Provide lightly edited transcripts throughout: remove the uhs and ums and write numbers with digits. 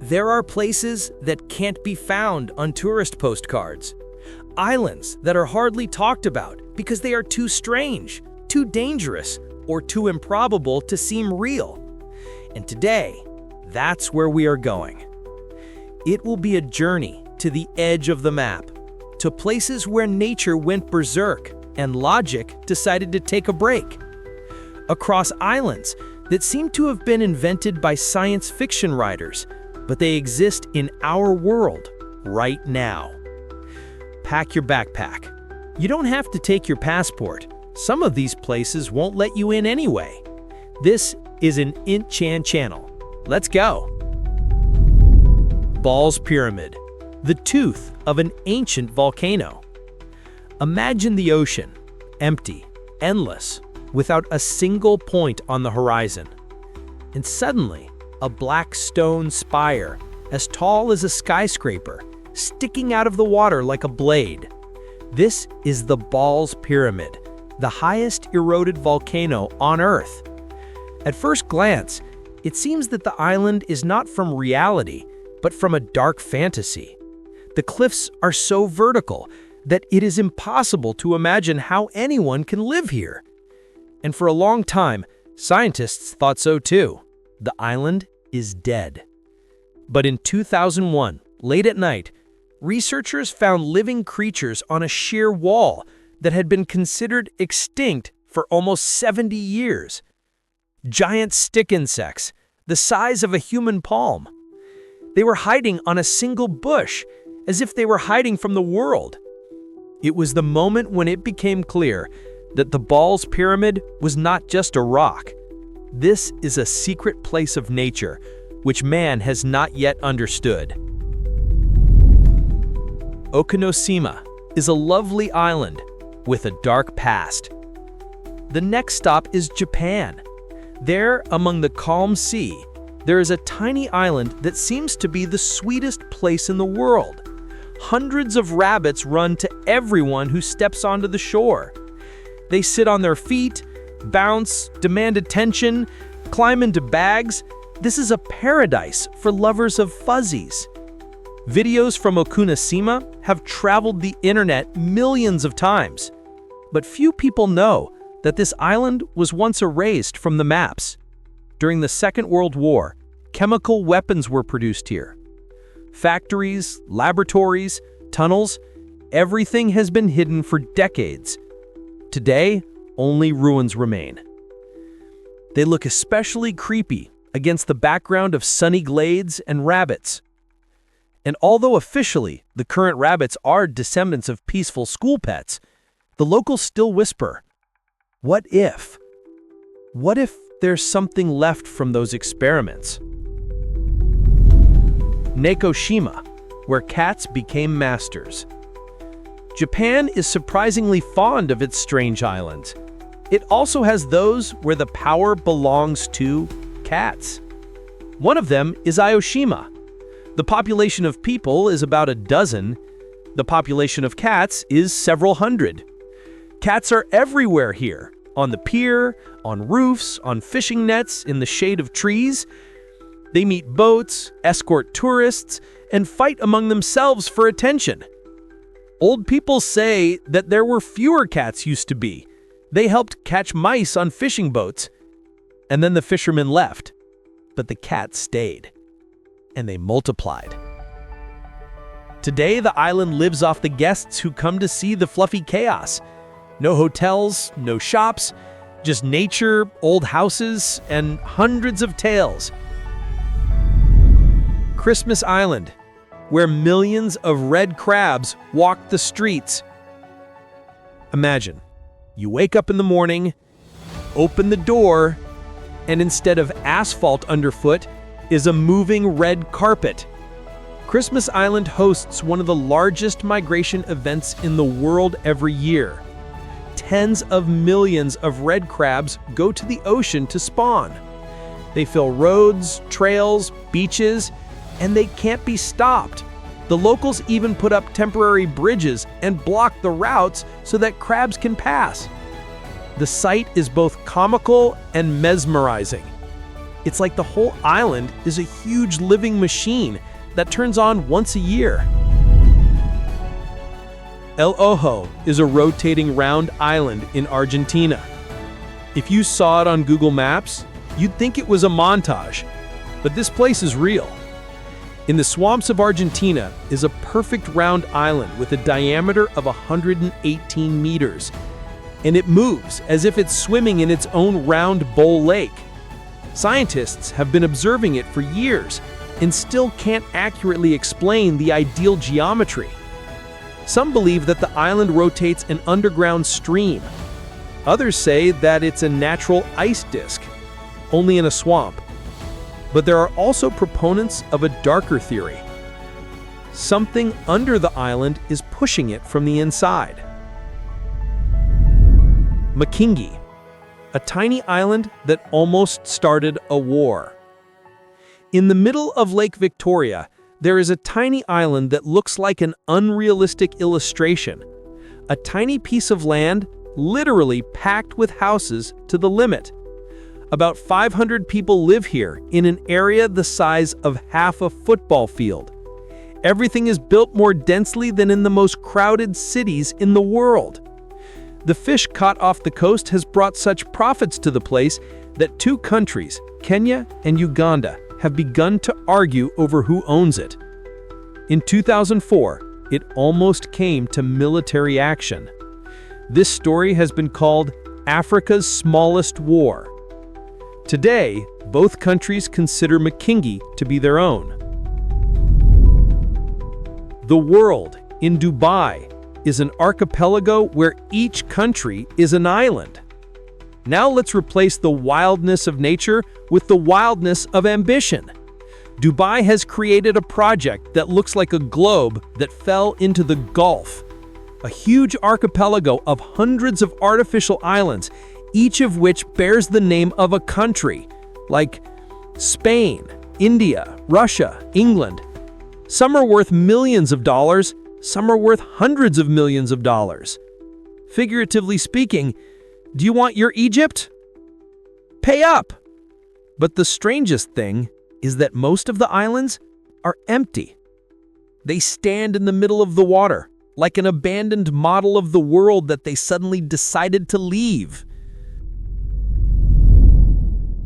There are places that can't be found on tourist postcards. Islands that are hardly talked about because they are too strange, too dangerous, or too improbable to seem real. And today, that's where we are going. It will be a journey to the edge of the map, to places where nature went berserk and logic decided to take a break. Across islands that seem to have been invented by science fiction writers, but they exist in our world right now. Pack your backpack. You don't have to take your passport. Some of these places won't let you in anyway. This is an Int Chan channel. Let's go. Ball's Pyramid, the tooth of an ancient volcano. Imagine the ocean, empty, endless, without a single point on the horizon. And suddenly, a black stone spire, as tall as a skyscraper, sticking out of the water like a blade. This is the Ball's Pyramid, the highest eroded volcano on Earth. At first glance, it seems that the island is not from reality, but from a dark fantasy. The cliffs are so vertical that it is impossible to imagine how anyone can live here. And for a long time, scientists thought so too. The island is dead. But in 2001, late at night, researchers found living creatures on a sheer wall that had been considered extinct for almost 70 years. Giant stick insects, the size of a human palm. They were hiding on a single bush, as if they were hiding from the world. It was the moment when it became clear that the Ball's Pyramid was not just a rock. This is a secret place of nature, which man has not yet understood. Okinoshima is a lovely island with a dark past. The next stop is Japan. There, among the calm sea, there is a tiny island that seems to be the sweetest place in the world. Hundreds of rabbits run to everyone who steps onto the shore. They sit on their feet, bounce, demand attention, climb into bags. This is a paradise for lovers of fuzzies. Videos from Okinoshima have traveled the internet millions of times, but few people know that this island was once erased from the maps. During the Second World War, chemical weapons were produced here. Factories, laboratories, tunnels, everything has been hidden for decades. Today, only ruins remain. They look especially creepy against the background of sunny glades and rabbits. And although officially the current rabbits are descendants of peaceful school pets, the locals still whisper, "What if? What if there's something left from those experiments?" Nekoshima, where cats became masters. Japan is surprisingly fond of its strange islands. It also has those where the power belongs to cats. One of them is Aoshima. The population of people is about a dozen. The population of cats is several hundred. Cats are everywhere here, on the pier, on roofs, on fishing nets, in the shade of trees. They meet boats, escort tourists, and fight among themselves for attention. Old people say that there were fewer cats used to be. They helped catch mice on fishing boats, and then the fishermen left. But the cats stayed, and they multiplied. Today, the island lives off the guests who come to see the fluffy chaos. No hotels, no shops, just nature, old houses, and hundreds of tales. Christmas Island, where millions of red crabs walk the streets. Imagine, you wake up in the morning, open the door, and instead of asphalt underfoot is a moving red carpet. Christmas Island hosts one of the largest migration events in the world every year. Tens of millions of red crabs go to the ocean to spawn. They fill roads, trails, beaches, and they can't be stopped. The locals even put up temporary bridges and block the routes so that crabs can pass. The sight is both comical and mesmerizing. It's like the whole island is a huge living machine that turns on once a year. El Ojo is a rotating round island in Argentina. If you saw it on Google Maps, you'd think it was a montage, but this place is real. In the swamps of Argentina is a perfect round island with a diameter of 118 meters, and it moves as if it's swimming in its own round bowl lake. Scientists have been observing it for years and still can't accurately explain the ideal geometry. Some believe that the island rotates an underground stream. Others say that it's a natural ice disk, only in a swamp. But there are also proponents of a darker theory. Something under the island is pushing it from the inside. Migrating, a tiny island that almost started a war. In the middle of Lake Victoria, there is a tiny island that looks like an unrealistic illustration. A tiny piece of land literally packed with houses to the limit. About 500 people live here in an area the size of half a football field. Everything is built more densely than in the most crowded cities in the world. The fish caught off the coast has brought such profits to the place that two countries, Kenya and Uganda, have begun to argue over who owns it. In 2004, it almost came to military action. This story has been called Africa's smallest war. Today, both countries consider Migrating to be their own. The world in Dubai is an archipelago where each country is an island. Now let's replace the wildness of nature with the wildness of ambition. Dubai has created a project that looks like a globe that fell into the Gulf. A huge archipelago of hundreds of artificial islands, each of which bears the name of a country, like Spain, India, Russia, England. Some are worth millions of dollars, some are worth hundreds of millions of dollars. Figuratively speaking, do you want your Egypt? Pay up! But the strangest thing is that most of the islands are empty. They stand in the middle of the water, like an abandoned model of the world that they suddenly decided to leave.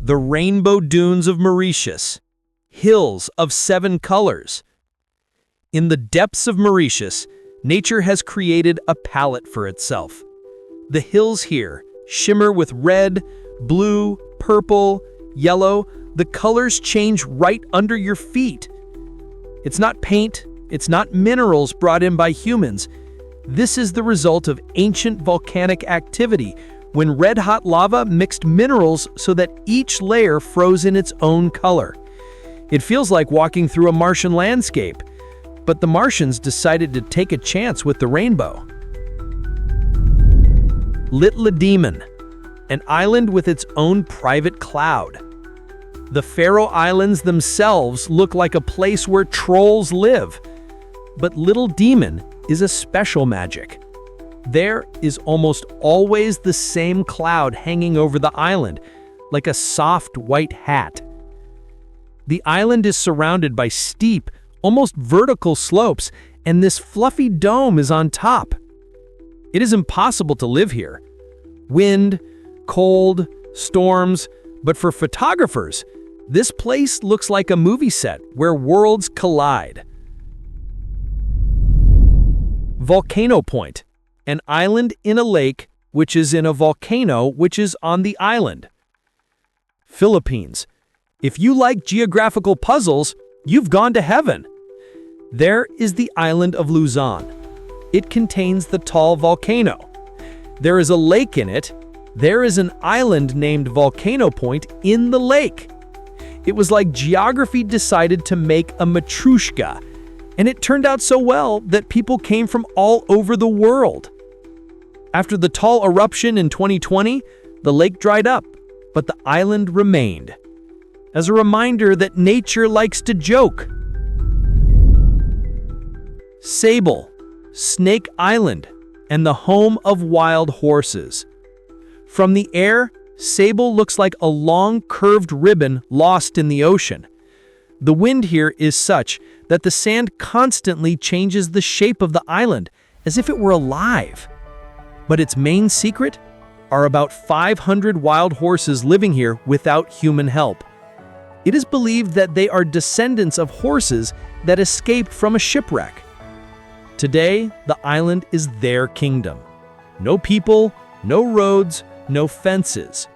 The rainbow dunes of Mauritius, hills of 7 colors. In the depths of Mauritius, nature has created a palette for itself. The hills here shimmer with red, blue, purple, yellow. The colors change right under your feet. It's not paint, it's not minerals brought in by humans. This is the result of ancient volcanic activity when red-hot lava mixed minerals so that each layer froze in its own color. It feels like walking through a Martian landscape, but the Martians decided to take a chance with the rainbow. Little Demon, an island with its own private cloud. The Faroe Islands themselves look like a place where trolls live. But Little Demon is a special magic. There is almost always the same cloud hanging over the island, like a soft white hat. The island is surrounded by steep, almost vertical slopes, and this fluffy dome is on top. It is impossible to live here. Wind, cold, storms, but for photographers, this place looks like a movie set where worlds collide. Volcano Point, an island in a lake which is in a volcano which is on the island. Philippines. If you like geographical puzzles, you've gone to heaven. There is the island of Luzon. It contains the tall volcano. There is a lake in it. There is an island named Volcano Point in the lake. It was like geography decided to make a matryoshka, and it turned out so well that people came from all over the world. After the tall eruption in 2020, the lake dried up, but the island remained. As a reminder that nature likes to joke. Sable, Snake Island, and the home of wild horses. From the air, Sable looks like a long, curved ribbon lost in the ocean. The wind here is such that the sand constantly changes the shape of the island, as if it were alive. But its main secret are about 500 wild horses living here without human help. It is believed that they are descendants of horses that escaped from a shipwreck. Today, the island is their kingdom. No people, no roads, no fences.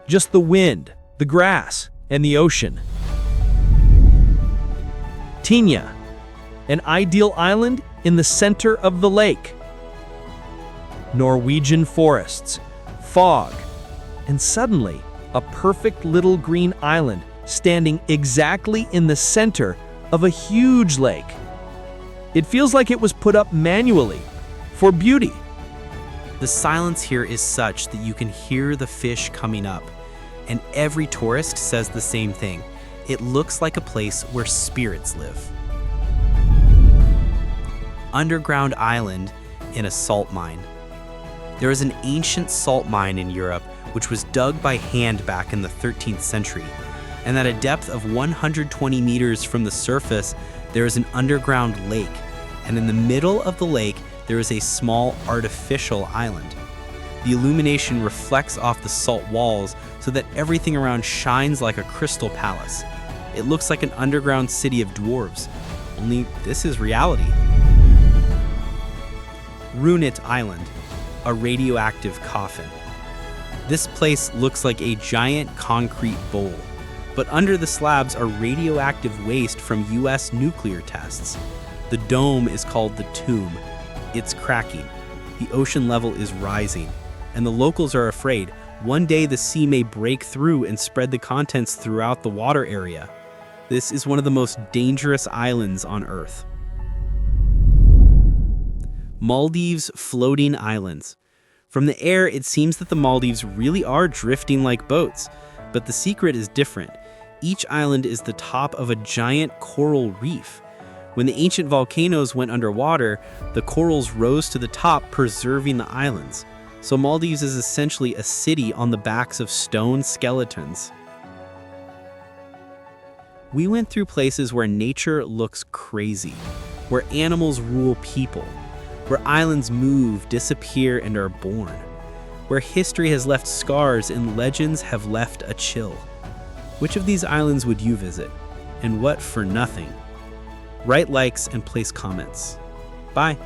Just the wind, the grass, and the ocean. Tinja, an ideal island in the center of the lake. Norwegian forests, fog, and suddenly a perfect little green island standing exactly in the center of a huge lake. It feels like it was put up manually for beauty. The silence here is such that you can hear the fish coming up, and every tourist says the same thing. It looks like a place where spirits live. Underground island in a salt mine. There is an ancient salt mine in Europe which was dug by hand back in the 13th century, and at a depth of 120 meters from the surface, there is an underground lake, and in the middle of the lake, there is a small artificial island. The illumination reflects off the salt walls so that everything around shines like a crystal palace. It looks like an underground city of dwarves, only this is reality. Runit Island, a radioactive coffin. This place looks like a giant concrete bowl, but under the slabs are radioactive waste from US nuclear tests. The dome is called the tomb. It's cracking. The ocean level is rising, and the locals are afraid one day the sea may break through and spread the contents throughout the water area. This is one of the most dangerous islands on Earth. Maldives floating islands. From the air, it seems that the Maldives really are drifting like boats, but the secret is different. Each island is the top of a giant coral reef. When the ancient volcanoes went underwater, the corals rose to the top, preserving the islands. So Maldives is essentially a city on the backs of stone skeletons. We went through places where nature looks crazy, where animals rule people, where islands move, disappear, and are born, where history has left scars and legends have left a chill. Which of these islands would you visit, and what for nothing? Write likes and place comments. Bye.